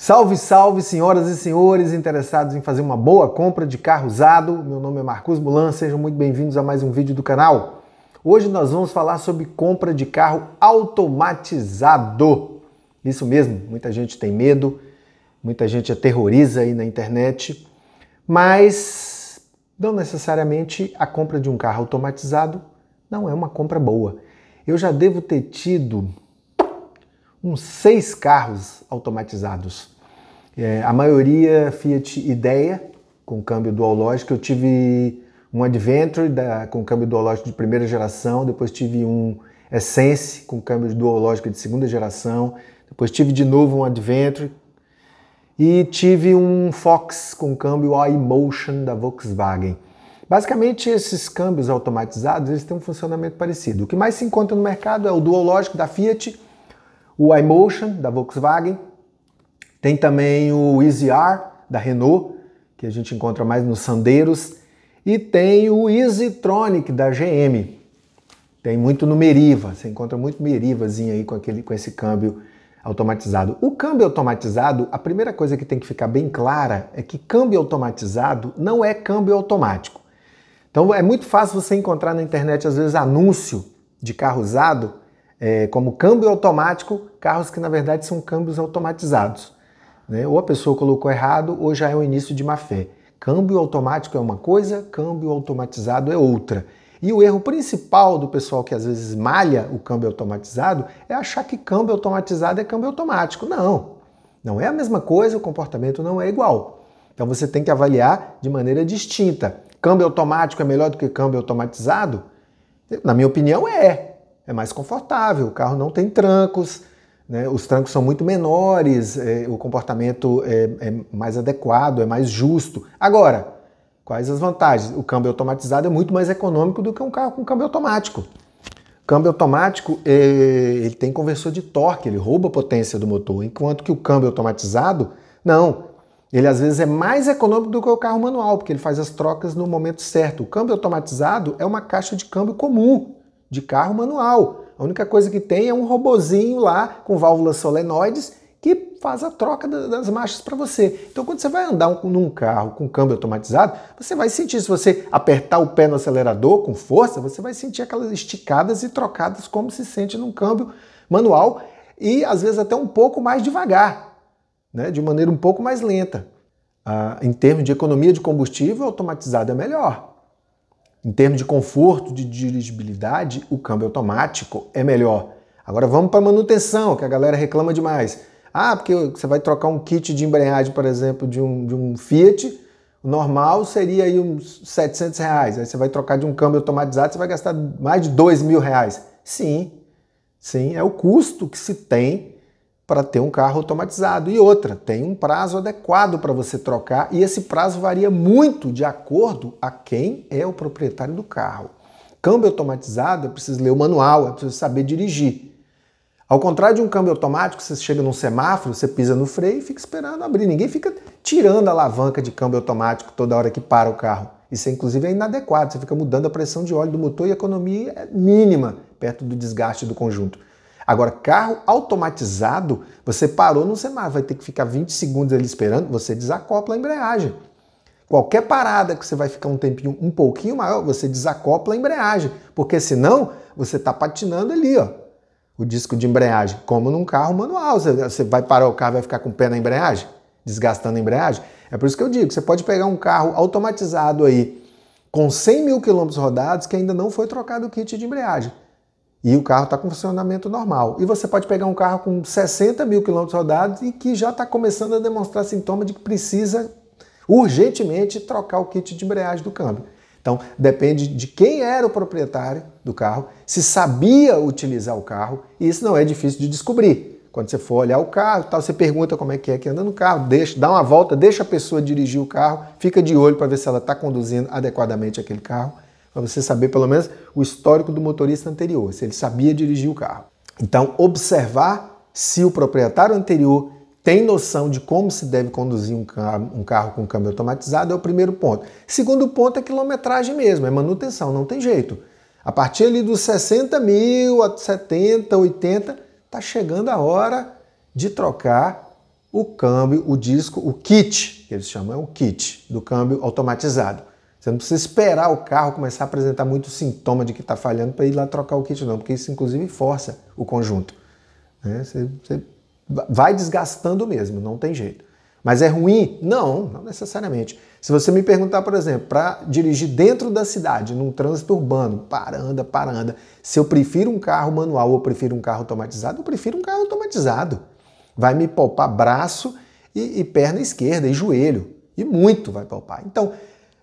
Salve, salve, senhoras e senhores interessados em fazer uma boa compra de carro usado. Meu nome é Marcos Mulan, sejam muito bem-vindos a mais um vídeo do canal. Hoje nós vamos falar sobre compra de carro automatizado. Isso mesmo, muita gente tem medo, muita gente aterroriza aí na internet, mas não necessariamente a compra de um carro automatizado não é uma compra boa. Eu já devo ter tido uns 6 carros automatizados. A maioria Fiat Idea, com câmbio dual lógico. Eu tive um Adventure com câmbio dual lógico de primeira geração, depois tive um Essence com câmbio dual lógico de segunda geração, depois tive de novo um Adventure e tive um Fox com câmbio iMotion da Volkswagen. Basicamente, esses câmbios automatizados eles têm um funcionamento parecido. O que mais se encontra no mercado é o dual lógico da Fiat, o iMotion da Volkswagen, tem também o EasyR da Renault, que a gente encontra mais nos Sandeiros, e tem o EasyTronic da GM. Tem muito no Meriva, você encontra muito Merivazinho aí com esse câmbio automatizado. O câmbio automatizado, a primeira coisa que tem que ficar bem clara é que câmbio automatizado não é câmbio automático. Então é muito fácil você encontrar na internet às vezes anúncio de carro usado como câmbio automático, carros que na verdade são câmbios automatizados. Ou a pessoa colocou errado ou já é o início de má fé. Câmbio automático é uma coisa, câmbio automatizado é outra. E o erro principal do pessoal que às vezes malha o câmbio automatizado é achar que câmbio automatizado é câmbio automático. Não, não é a mesma coisa, o comportamento não é igual. Então você tem que avaliar de maneira distinta. Câmbio automático é melhor do que câmbio automatizado? Na minha opinião é mais confortável, o carro não tem trancos, os trancos são muito menores, o comportamento é mais adequado, é mais justo. Agora, quais as vantagens? O câmbio automatizado é muito mais econômico do que um carro com câmbio automático. O câmbio automático ele tem conversor de torque, ele rouba a potência do motor, enquanto que o câmbio automatizado, não. Ele às vezes é mais econômico do que o carro manual, porque ele faz as trocas no momento certo. O câmbio automatizado é uma caixa de câmbio comum de carro manual. A única coisa que tem é um robozinho lá com válvulas solenoides que faz a troca das marchas para você. Então quando você vai andar num carro com câmbio automatizado, você vai sentir, se você apertar o pé no acelerador com força, você vai sentir aquelas esticadas e trocadas como se sente num câmbio manual e às vezes até um pouco mais devagar, de maneira um pouco mais lenta. Em termos de economia de combustível, automatizado é melhor. Em termos de conforto, de dirigibilidade, o câmbio automático é melhor. Agora vamos para a manutenção, que a galera reclama demais. Porque você vai trocar um kit de embreagem, por exemplo, de um Fiat, o normal seria aí uns R$700. Aí você vai trocar de um câmbio automatizado, você vai gastar mais de R$2.000. Sim, é o custo que se tem para ter um carro automatizado. E outra, tem um prazo adequado para você trocar e esse prazo varia muito de acordo a quem é o proprietário do carro. Câmbio automatizado é preciso ler o manual, é preciso saber dirigir. Ao contrário de um câmbio automático, você chega num semáforo, você pisa no freio e fica esperando abrir. Ninguém fica tirando a alavanca de câmbio automático toda hora que para o carro. Isso inclusive é inadequado, você fica mudando a pressão de óleo do motor e a economia é mínima perto do desgaste do conjunto. Agora, carro automatizado, você parou no semáforo, vai ter que ficar 20 segundos ali esperando, você desacopla a embreagem. Qualquer parada que você vai ficar um tempinho um pouquinho maior, você desacopla a embreagem, porque senão você está patinando ali, o disco de embreagem, como num carro manual. Você vai parar o carro e vai ficar com o pé na embreagem, desgastando a embreagem. É por isso que eu digo, você pode pegar um carro automatizado aí, com 100 mil quilômetros rodados, que ainda não foi trocado o kit de embreagem. E o carro está com funcionamento normal. E você pode pegar um carro com 60 mil quilômetros rodados e que já está começando a demonstrar sintoma de que precisa urgentemente trocar o kit de embreagem do câmbio. Então, depende de quem era o proprietário do carro, se sabia utilizar o carro, e isso não é difícil de descobrir. Quando você for olhar o carro, você pergunta como é que anda no carro, dá uma volta, deixa a pessoa dirigir o carro, fica de olho para ver se ela está conduzindo adequadamente aquele carro, para você saber pelo menos o histórico do motorista anterior, se ele sabia dirigir o carro. Então, observar se o proprietário anterior tem noção de como se deve conduzir um carro com câmbio automatizado é o primeiro ponto. Segundo ponto é quilometragem mesmo, é manutenção, não tem jeito. A partir ali dos 60 mil, a 70, 80, está chegando a hora de trocar o câmbio, o disco, o kit, que eles chamam, é um kit do câmbio automatizado. Você não precisa esperar o carro começar a apresentar muito sintoma de que está falhando para ir lá trocar o kit não, porque isso inclusive força o conjunto. Né? Você vai desgastando mesmo, não tem jeito. Mas é ruim? Não, não necessariamente. Se você me perguntar, por exemplo, para dirigir dentro da cidade, num trânsito urbano, para anda, se eu prefiro um carro manual ou prefiro um carro automatizado, eu prefiro um carro automatizado. Vai me poupar braço e perna esquerda e joelho. E muito vai poupar. Então,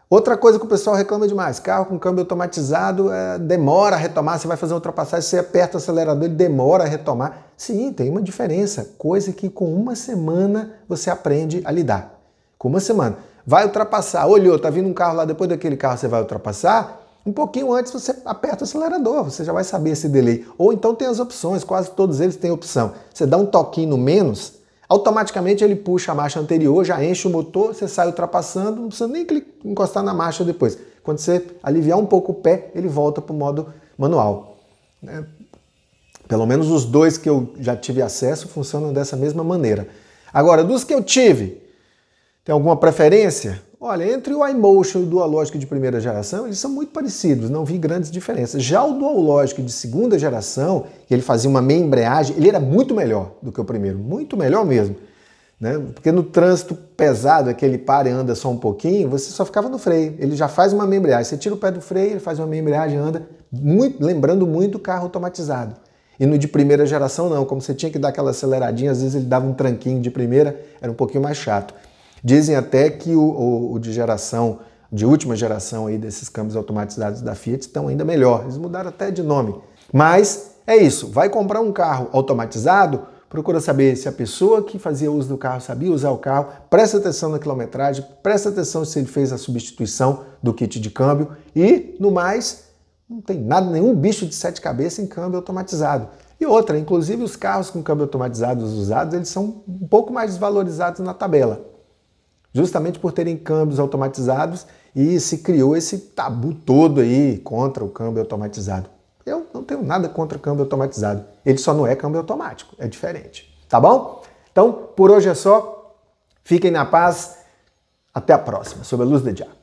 outra coisa que o pessoal reclama demais, carro com câmbio automatizado demora a retomar, você vai fazer uma ultrapassagem, você aperta o acelerador, ele demora a retomar. Sim, tem uma diferença, coisa que com uma semana você aprende a lidar. Com uma semana. Vai ultrapassar, olhou, tá vindo um carro lá, depois daquele carro você vai ultrapassar, um pouquinho antes você aperta o acelerador, você já vai saber esse delay. Ou então tem as opções, quase todos eles têm opção. Você dá um toquinho no menos, automaticamente ele puxa a marcha anterior, já enche o motor, você sai ultrapassando, não precisa nem encostar na marcha depois. Quando você aliviar um pouco o pé, ele volta para o modo manual. Pelo menos os dois que eu já tive acesso funcionam dessa mesma maneira. Agora, dos que eu tive, tem alguma preferência? Olha, entre o iMotion e o Dualogic de primeira geração, eles são muito parecidos, não vi grandes diferenças. Já o Dualogic de segunda geração, que ele fazia uma meia embreagem, ele era muito melhor do que o primeiro, muito melhor mesmo. Né? Porque no trânsito pesado, aquele para e anda só um pouquinho, você só ficava no freio. Ele já faz uma meia embreagem. Você tira o pé do freio, ele faz uma meia embreagem, anda, lembrando muito o carro automatizado. E no de primeira geração não, como você tinha que dar aquela aceleradinha, às vezes ele dava um tranquinho de primeira, era um pouquinho mais chato. Dizem até que o de última geração aí desses câmbios automatizados da Fiat estão ainda melhor. Eles mudaram até de nome. Mas é isso, vai comprar um carro automatizado, procura saber se a pessoa que fazia uso do carro sabia usar o carro, presta atenção na quilometragem, presta atenção se ele fez a substituição do kit de câmbio e, no mais, não tem nada, nenhum bicho de sete cabeças em câmbio automatizado. E outra, inclusive os carros com câmbio automatizado usados, eles são um pouco mais desvalorizados na tabela. Justamente por terem câmbios automatizados e se criou esse tabu todo aí contra o câmbio automatizado. Eu não tenho nada contra o câmbio automatizado. Ele só não é câmbio automático, é diferente. Tá bom? Então, por hoje é só. Fiquem na paz. Até a próxima. Sob a luz de Jah.